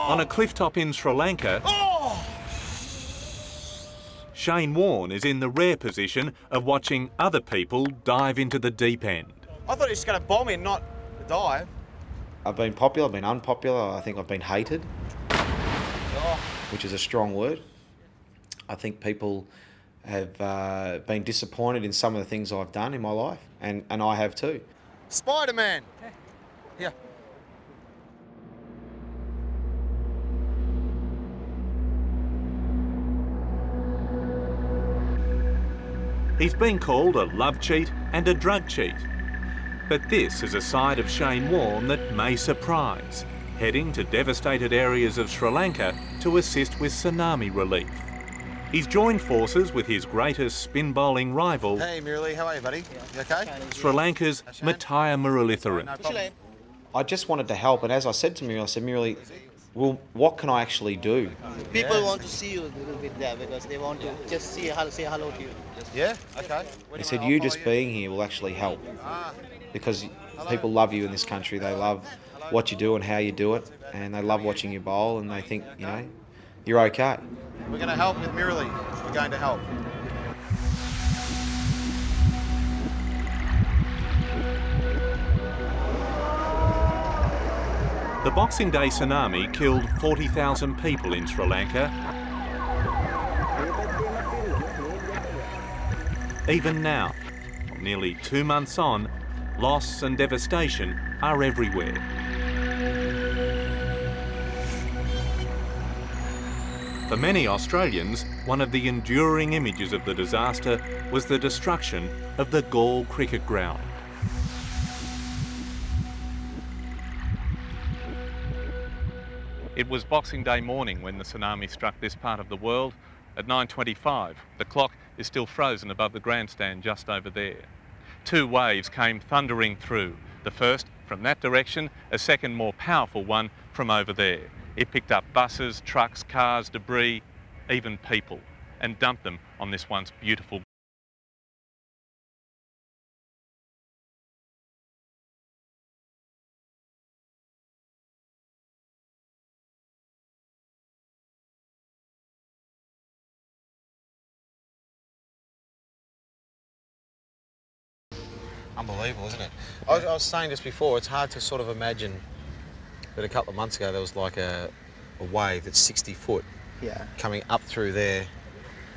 On a clifftop in Sri Lanka, Shane Warne is in the rare position of watching other people dive into the deep end. I thought he was going to bomb in, not dive. I've been popular, I've been unpopular, I think I've been hated, which is a strong word. I think people have been disappointed in some of the things I've done in my life, and I have too. Spider-Man! Yeah. He's been called a love cheat and a drug cheat. But this is a side of Shane Warne that may surprise, heading to devastated areas of Sri Lanka to assist with tsunami relief. He's joined forces with his greatest spin bowling rival, Hey Murali, how are you, buddy? You okay? Sri Lanka's Mattaya Muralitharan. I just wanted to help, and as I said to Murali, I said, Murali, well, what can I actually do? People want to see you a little bit there because they want to just say hello to you. Yeah? Okay. He said, you just being here will actually help, because people love you in this country. They love what you do and how you do it, and they love watching you bowl, and they think, you know, you're okay. We're going to help with Murali. We're going to help. The Boxing Day tsunami killed 40,000 people in Sri Lanka. Even now, nearly 2 months on, loss and devastation are everywhere. For many Australians, one of the enduring images of the disaster was the destruction of the Galle cricket ground. It was Boxing Day morning when the tsunami struck this part of the world. At 9:25, the clock is still frozen above the grandstand just over there. 2 waves came thundering through. The first from that direction, a second more powerful one from over there. It picked up buses, trucks, cars, debris, even people, and dumped them on this once beautiful. Unbelievable, isn't it? I was saying just before, it's hard to sort of imagine that a couple of months ago there was like a wave that's 60 foot coming up through there,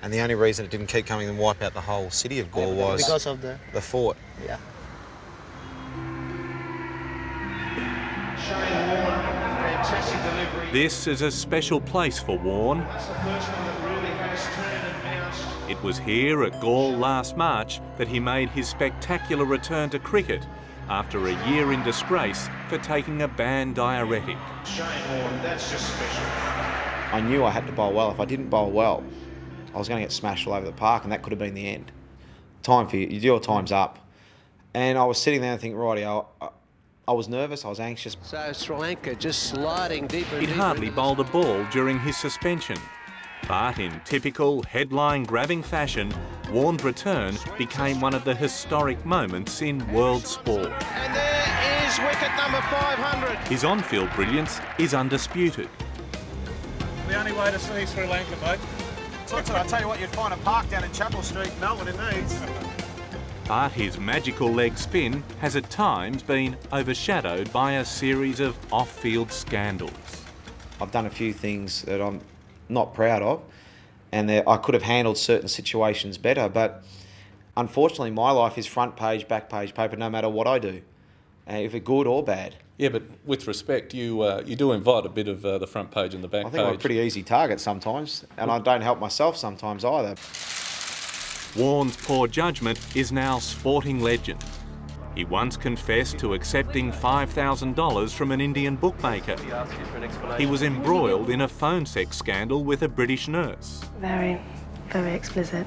and the only reason it didn't keep coming and wipe out the whole city of Galle was because of the fort. Yeah. Shane Warne, fantastic delivery. This is a special place for Warne. That's the first one that really has turned and bounced. It was here at Galle last March that he made his spectacular return to cricket after a year in disgrace for taking a banned diuretic. Shane Warne, that's just special. I knew I had to bowl well. If I didn't bowl well, I was going to get smashed all over the park, and that could have been the end. Time for you, your time's up. And I was sitting there and thinking, righty, I was nervous, I was anxious. So Sri Lanka just sliding deeper and He'd deeper hardly into bowled a ball during his suspension. But in typical headline-grabbing fashion, Warne's return became one of the historic moments in world sport. And there is wicket number 500. His on-field brilliance is undisputed. The only way to see Sri Lanka, mate. I tell you what, you'd find a park down in Chapel Street, Melbourne in these. But his magical leg spin has at times been overshadowed by a series of off-field scandals. I've done a few things that I'm not proud of, and I could have handled certain situations better, but unfortunately my life is front page, back page paper no matter what I do, if it's good or bad. Yeah, but with respect, you do invite a bit of the front page and the back page. I think I'm a pretty easy target sometimes, and I don't help myself sometimes either. Warne's poor judgment is now sporting legend. He once confessed to accepting $5,000 from an Indian bookmaker. He was embroiled in a phone sex scandal with a British nurse. Very, very explicit.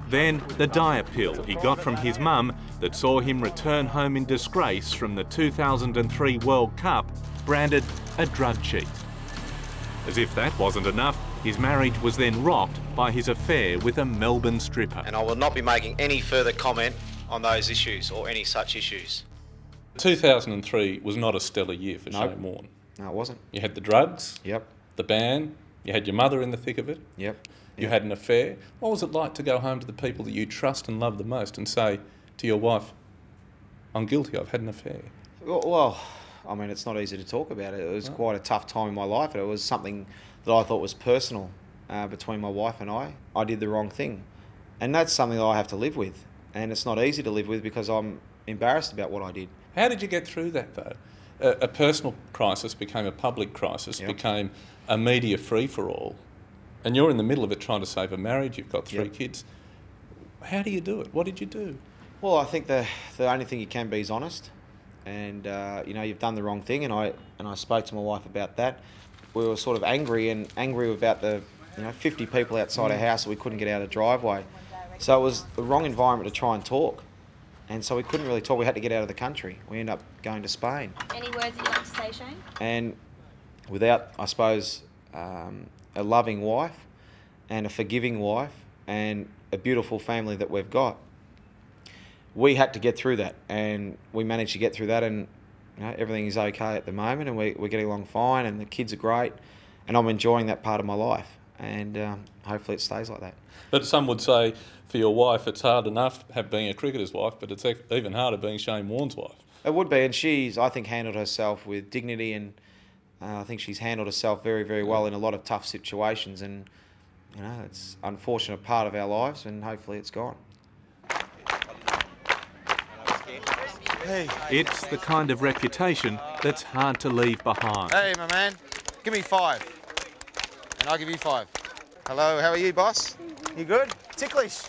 Then the diet pill he got from his mum that saw him return home in disgrace from the 2003 World Cup, branded a drug cheat. As if that wasn't enough, his marriage was then rocked by his affair with a Melbourne stripper. And I will not be making any further comment on those issues or any such issues. 2003 was not a stellar year for Nope. Shane Warne. No, it wasn't. You had the drugs. Yep. The ban. You had your mother in the thick of it. Yep. You had an affair. What was it like to go home to the people that you trust and love the most and say to your wife, I'm guilty, I've had an affair? Well, I mean, it's not easy to talk about it. It was quite a tough time in my life. It was something that I thought was personal between my wife and I. I did the wrong thing. And that's something that I have to live with. And it's not easy to live with because I'm embarrassed about what I did. How did you get through that, though? A personal crisis became a public crisis, became a media free-for-all, and you're in the middle of it trying to save a marriage, you've got 3 kids. How do you do it? What did you do? Well, I think the only thing you can be is honest. And, you know, you've done the wrong thing, and I spoke to my wife about that. We were sort of angry about the 50 people outside our house that we couldn't get out of the driveway. So it was the wrong environment to try and talk. And so we couldn't really talk. We had to get out of the country. We ended up going to Spain. Any words that you'd like to say, Shane? And without, I suppose, a loving wife and a forgiving wife and a beautiful family that we've got, we had to get through that. And we managed to get through that, and everything is okay at the moment, and we're getting along fine, and the kids are great, and I'm enjoying that part of my life. And hopefully it stays like that. But some would say for your wife it's hard enough being a cricketer's wife, but it's even harder being Shane Warne's wife. It would be, and she's, I think, handled herself with dignity, and I think she's handled herself very, very well in a lot of tough situations, and it's an unfortunate part of our lives, and hopefully it's gone. It's the kind of reputation that's hard to leave behind. Hey, my man, give me 5. And I'll give you 5. Hello, how are you, boss? You good? Ticklish.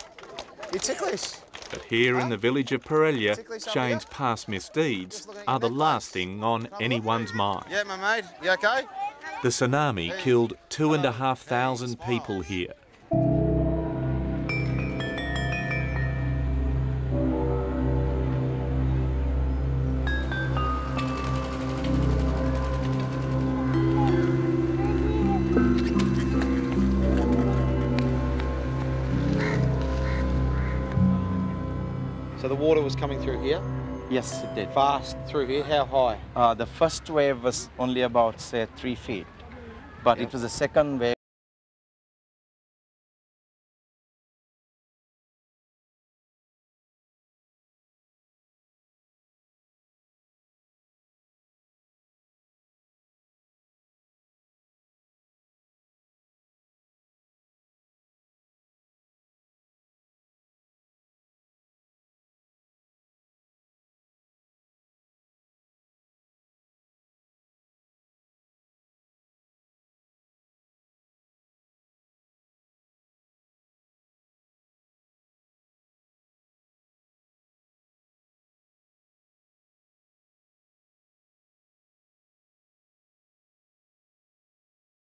You're ticklish. But here in the village of Parellia, Shane's past misdeeds are the last thing on anyone's mind. Yeah, my mate, you okay? The tsunami killed 2,500 people here. So the water was coming through here? Yes, it did. Fast through here? How high? The first wave was only about, say, 3 feet. But it was the second wave.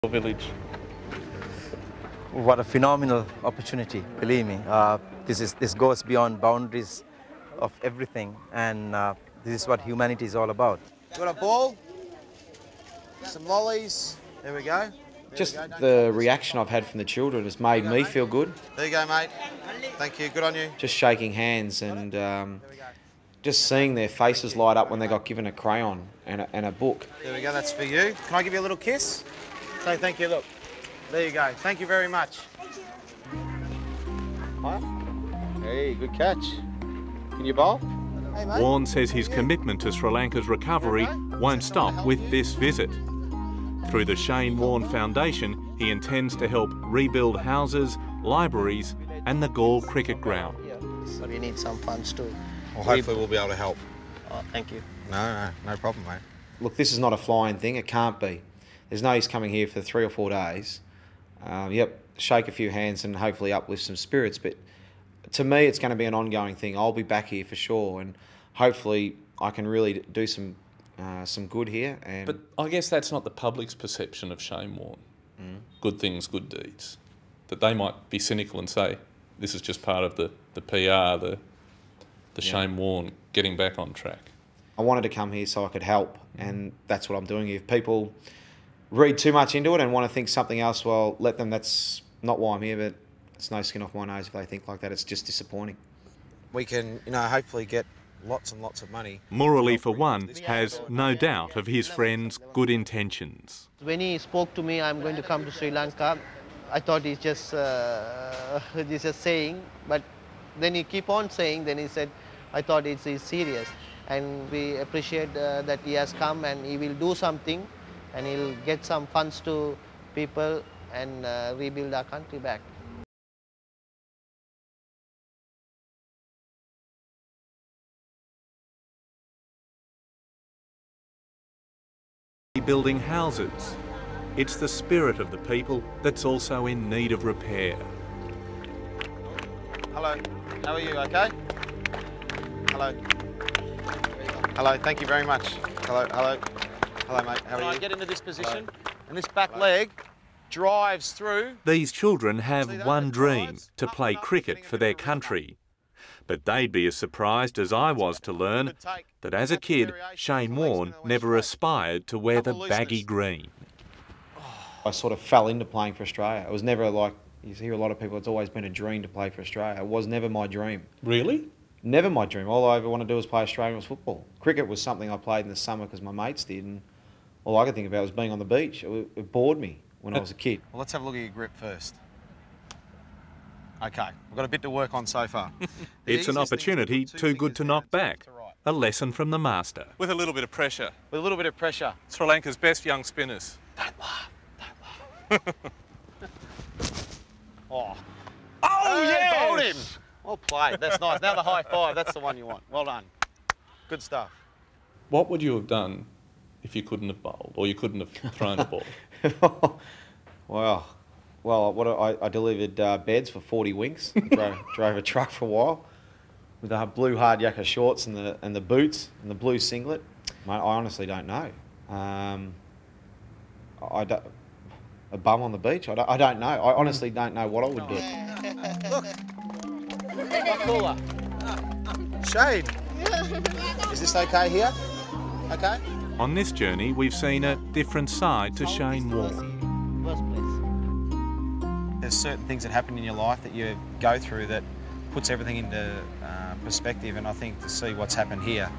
Village. What a phenomenal opportunity, believe me. This goes beyond boundaries of everything, and this is what humanity is all about. Got a ball, some lollies, there we go. Just the reaction I've had from the children has made me feel good. There you go, mate. Thank you, good on you. Just shaking hands and just seeing their faces light up when they got given a crayon and a book. There we go, that's for you. Can I give you a little kiss? Say thank you, look. There you go. Thank you very much. Hi. Hey, good catch. Can you bowl? Hey, mate. Warne says his commitment to Sri Lanka's recovery won't stop with this visit. Through the Shane Warne Foundation, he intends to help rebuild houses, libraries and the Gall cricket ground. So we need some funds too. Well, hopefully we'll be able to help. Oh, thank you. No problem, mate. Look, this is not a flying thing. It can't be. There's no use coming here for 3 or 4 days. Shake a few hands and hopefully uplift some spirits. But to me, it's going to be an ongoing thing. I'll be back here for sure, and hopefully I can really do some good here. But I guess that's not the public's perception of Shane Warne. Good things, good deeds. That they might be cynical and say, this is just part of the PR, the Shane Warne getting back on track. I wanted to come here so I could help, and that's what I'm doing. If people read too much into it and want to think something else, well, let them. That's not why I'm here, but it's no skin off my nose if they think like that. It's just disappointing. We can, hopefully get lots and lots of money. Murali, for one, has no doubt of his friend's good intentions. When he spoke to me, I'm going to come to Sri Lanka, I thought he's just saying, but then he keep on saying, then he said, I thought he's serious. And we appreciate that he has come and he will do something and he'll get some funds to people and rebuild our country back. Building houses. It's the spirit of the people that's also in need of repair. Hello, how are you, okay? Hello. Hello, thank you very much. Hello, hello. Hello, mate, how are you? I get into this position, and this back leg drives through. These children have one dream, to play cricket for their country. But they'd be as surprised as I was to learn that as a kid, Shane Warne never aspired to wear the baggy green. I sort of fell into playing for Australia. It was never like, you hear a lot of people, it's always been a dream to play for Australia. It was never my dream. Really? Never my dream. All I ever wanted to do was play Australian rules football. Cricket was something I played in the summer because my mates did, and all I could think about was being on the beach. It bored me when I was a kid. Well, let's have a look at your grip first. Okay, we've got a bit to work on so far. It's an opportunity too good to knock back. A lesson from the master. With a little bit of pressure. With a little bit of pressure. Sri Lanka's best young spinners. Don't laugh, don't laugh. Oh. Oh, hey, yes! bowled him. Well played, that's nice. Now the high five, that's the one you want. Well done. Good stuff. What would you have done if you couldn't have bowled or you couldn't have thrown a ball? Wow. Well, I delivered beds for 40 winks. Drove a truck for a while with the blue hard yakka shorts and the boots and the blue singlet. Mate, I honestly don't know. A bum on the beach? I don't know. I honestly don't know what I would do. Look. My cooler. Shane. Is this okay here? Okay? On this journey, we've seen a different side to Shane Warne. There's certain things that happen in your life that you go through that puts everything into perspective, and I think to see what's happened here,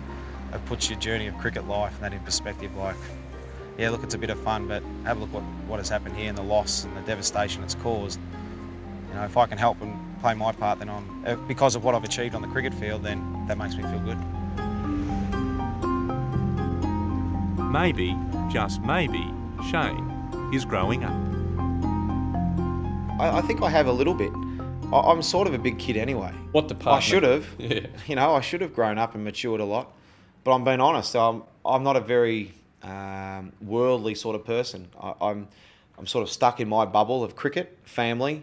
it puts your journey of cricket life and that in perspective. Like, yeah, look, it's a bit of fun, but have a look what has happened here and the loss and the devastation it's caused. You know, if I can help and play my part, then because of what I've achieved on the cricket field, then that makes me feel good. Maybe, just maybe, Shane is growing up. I think I have a little bit. I'm sort of a big kid anyway. What department? I should have. Yeah. You know, I should have grown up and matured a lot. But I'm being honest, I'm not a very worldly sort of person. I'm sort of stuck in my bubble of cricket, family,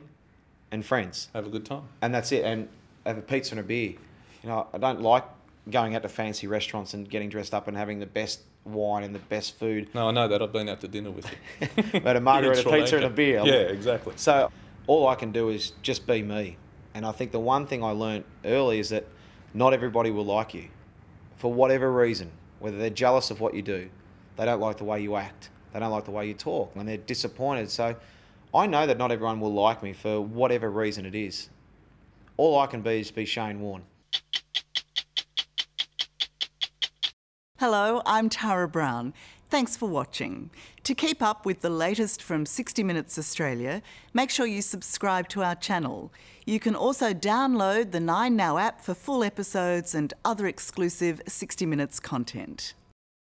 and friends. Have a good time. And that's it. And have a pizza and a beer. You know, I don't like going out to fancy restaurants and getting dressed up and having the best wine and the best food. No, I know that. I've been out to dinner with you. But a margarita, pizza and a beer. Yeah, exactly. So all I can do is just be me. And I think the one thing I learned early is that not everybody will like you for whatever reason, whether they're jealous of what you do, they don't like the way you act, they don't like the way you talk, and they're disappointed. So I know that not everyone will like me for whatever reason it is. All I can be is be Shane Warne. Hello, I'm Tara Brown. Thanks for watching. To keep up with the latest from 60 Minutes Australia, make sure you subscribe to our channel. You can also download the 9Now app for full episodes and other exclusive 60 Minutes content.